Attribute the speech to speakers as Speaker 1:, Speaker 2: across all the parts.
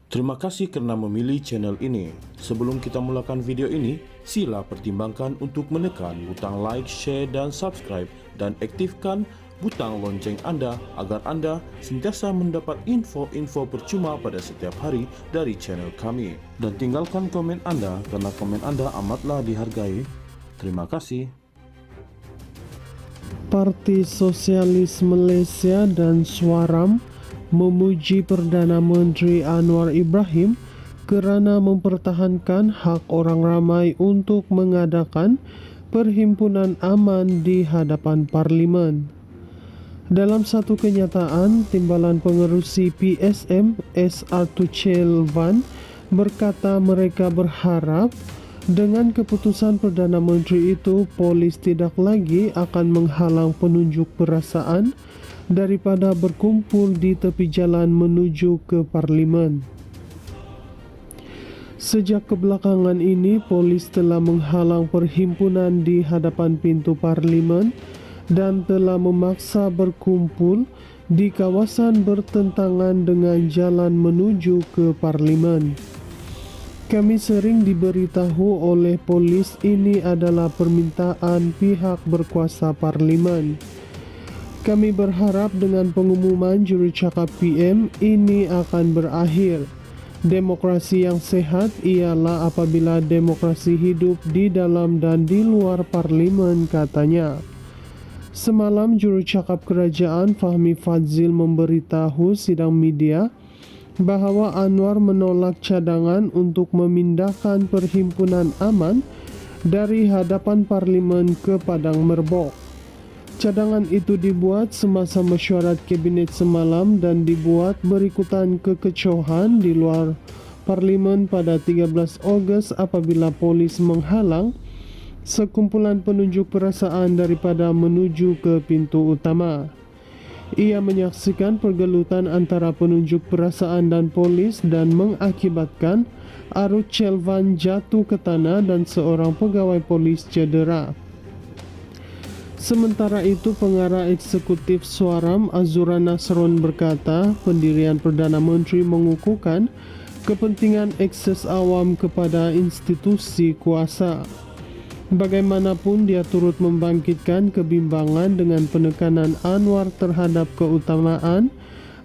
Speaker 1: Terima kasih karena memilih channel ini. Sebelum kita mulakan video ini, sila pertimbangkan untuk menekan butang like, share, dan subscribe, dan aktifkan butang lonceng Anda agar Anda sentiasa mendapat info-info percuma pada setiap hari dari channel kami. Dan tinggalkan komen Anda karena komen Anda amatlah dihargai. Terima kasih.
Speaker 2: Parti Sosialis Malaysia dan Swaram memuji Perdana Menteri Anwar Ibrahim kerana mempertahankan hak orang ramai untuk mengadakan perhimpunan aman di hadapan Parlimen. Dalam satu kenyataan, Timbalan Pengerusi PSM SR Tuchel Van berkata mereka berharap dengan keputusan Perdana Menteri itu, polis tidak lagi akan menghalang penunjuk perasaan daripada berkumpul di tepi jalan menuju ke Parlimen. Sejak kebelakangan ini, polis telah menghalang perhimpunan di hadapan pintu Parlimen dan telah memaksa berkumpul di kawasan bertentangan dengan jalan menuju ke Parlimen. Kami sering diberitahu oleh polis ini adalah permintaan pihak berkuasa Parlimen. Kami berharap dengan pengumuman jurucakap PM ini akan berakhir. Demokrasi yang sehat ialah apabila demokrasi hidup di dalam dan di luar Parlimen, katanya. Semalam jurucakap kerajaan Fahmi Fadzil memberitahu sidang media bahawa Anwar menolak cadangan untuk memindahkan perhimpunan aman dari hadapan Parlimen ke Padang Merbok. Cadangan itu dibuat semasa mesyuarat kabinet semalam dan dibuat berikutan kekecohan di luar Parlimen pada 13 Ogos apabila polis menghalang sekumpulan penunjuk perasaan daripada menuju ke pintu utama. Ia menyaksikan pergelutan antara penunjuk perasaan dan polis dan mengakibatkan Arut Chelvan jatuh ke tanah dan seorang pegawai polis cedera. Sementara itu, pengarah eksekutif Swaram Azura Nasron berkata pendirian Perdana Menteri mengukuhkan kepentingan akses awam kepada institusi kuasa. Bagaimanapun, dia turut membangkitkan kebimbangan dengan penekanan Anwar terhadap keutamaan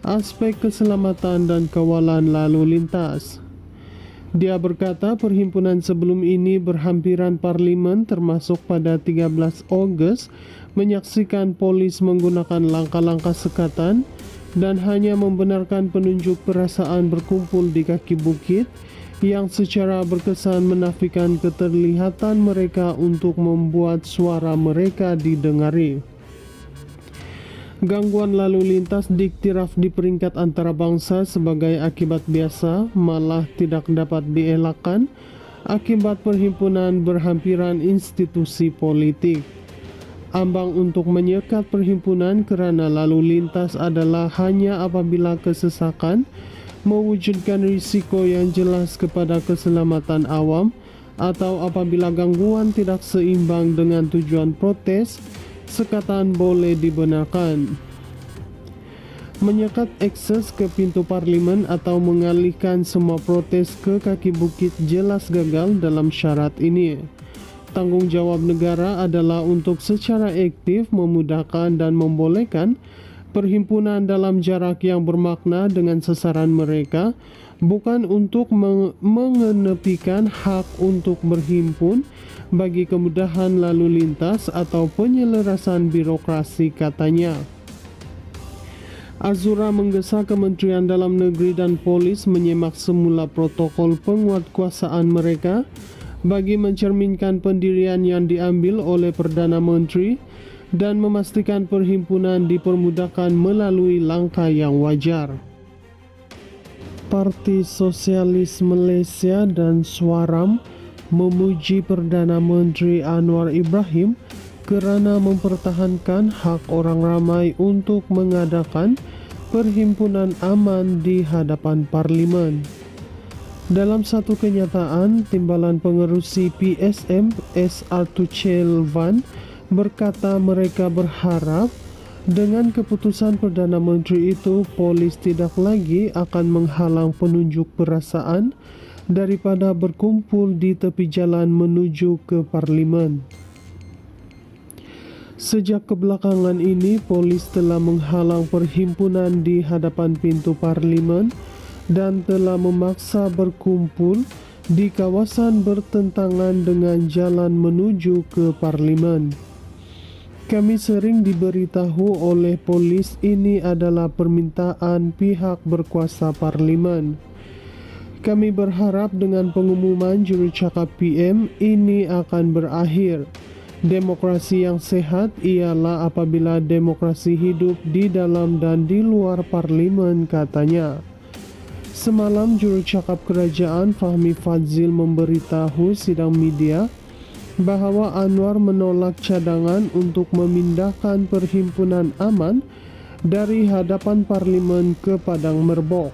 Speaker 2: aspek keselamatan dan kawalan lalu lintas. Dia berkata perhimpunan sebelum ini berhampiran Parlimen termasuk pada 13 Ogos menyaksikan polis menggunakan langkah-langkah sekatan dan hanya membenarkan penunjuk perasaan berkumpul di kaki bukit yang secara berkesan menafikan keterlihatan mereka untuk membuat suara mereka didengari. Gangguan lalu lintas diiktiraf di peringkat antarabangsa sebagai akibat biasa, malah tidak dapat dielakkan akibat perhimpunan berhampiran institusi politik. Ambang untuk menyekat perhimpunan kerana lalu lintas adalah hanya apabila kesesakan mewujudkan risiko yang jelas kepada keselamatan awam atau apabila gangguan tidak seimbang dengan tujuan protes, sekatan boleh dibenarkan. Menyekat akses ke pintu Parlimen atau mengalihkan semua protes ke kaki bukit jelas gagal dalam syarat ini. Tanggungjawab negara adalah untuk secara aktif memudahkan dan membolehkan perhimpunan dalam jarak yang bermakna dengan sasaran mereka, bukan untuk mengenepikan hak untuk berhimpun bagi kemudahan lalu lintas atau penyelarasan birokrasi, katanya. Azura menggesa Kementerian Dalam Negeri dan Polis menyemak semula protokol penguatkuasaan mereka bagi mencerminkan pendirian yang diambil oleh Perdana Menteri dan memastikan perhimpunan dipermudahkan melalui langkah yang wajar. Parti Sosialis Malaysia dan Swaram memuji Perdana Menteri Anwar Ibrahim kerana mempertahankan hak orang ramai untuk mengadakan perhimpunan aman di hadapan Parlimen. Dalam satu kenyataan, Timbalan Pengerusi PSM SR Tuchel Van berkata mereka berharap Dengan keputusan Perdana Menteri itu, polis tidak lagi akan menghalang penunjuk perasaan daripada berkumpul di tepi jalan menuju ke Parlimen. Sejak kebelakangan ini, polis telah menghalang perhimpunan di hadapan pintu Parlimen dan telah memaksa berkumpul di kawasan bertentangan dengan jalan menuju ke Parlimen. Kami sering diberitahu oleh polis ini adalah permintaan pihak berkuasa Parlimen. Kami berharap dengan pengumuman jurucakap PM ini akan berakhir. Demokrasi yang sehat ialah apabila demokrasi hidup di dalam dan di luar Parlimen, katanya. Semalam jurucakap kerajaan Fahmi Fadzil memberitahu sidang media bahawa Anwar menolak cadangan untuk memindahkan Perhimpunan Aman dari hadapan Parlimen ke Padang Merbok.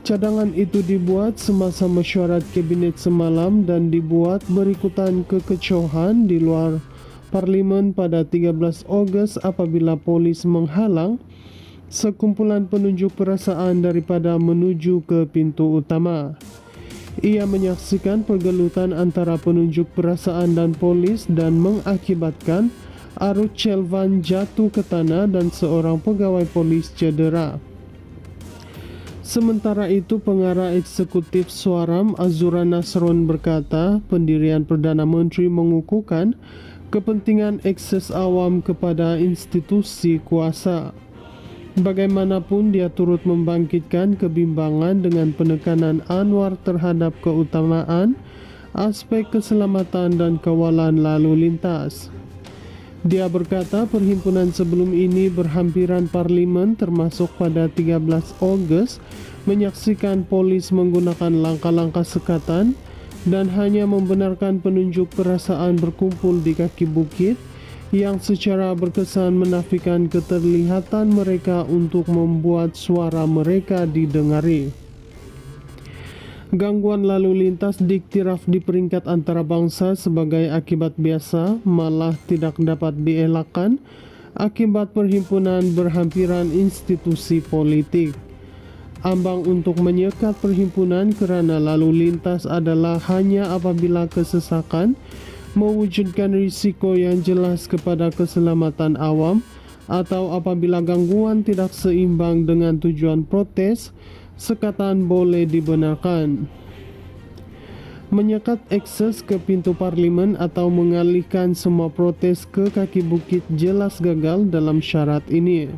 Speaker 2: Cadangan itu dibuat semasa mesyuarat kabinet semalam dan dibuat berikutan kekecohan di luar Parlimen pada 13 Ogos apabila polis menghalang sekumpulan penunjuk perasaan daripada menuju ke pintu utama. Ia menyaksikan pergelutan antara penunjuk perasaan dan polis dan mengakibatkan Arut Chelvan jatuh ke tanah dan seorang pegawai polis cedera. Sementara itu, pengarah eksekutif Swaram Azura Nasron berkata pendirian Perdana Menteri mengukuhkan kepentingan akses awam kepada institusi kuasa. Bagaimanapun, dia turut membangkitkan kebimbangan dengan penekanan Anwar terhadap keutamaan aspek keselamatan dan kawalan lalu lintas. Dia berkata perhimpunan sebelum ini berhampiran Parlimen termasuk pada 13 Ogos menyaksikan polis menggunakan langkah-langkah sekatan dan hanya membenarkan penunjuk perasaan berkumpul di kaki bukit yang secara berkesan menafikan keterlihatan mereka untuk membuat suara mereka didengari. Gangguan lalu lintas diiktiraf di peringkat antarabangsa sebagai akibat biasa malah tidak dapat dielakkan akibat perhimpunan berhampiran institusi politik. Ambang untuk menyekat perhimpunan kerana lalu lintas adalah hanya apabila kesesakan mewujudkan risiko yang jelas kepada keselamatan awam atau apabila gangguan tidak seimbang dengan tujuan protes, sekatan boleh dibenarkan. Menyekat akses ke pintu Parlimen atau mengalihkan semua protes ke kaki bukit jelas gagal dalam syarat ini.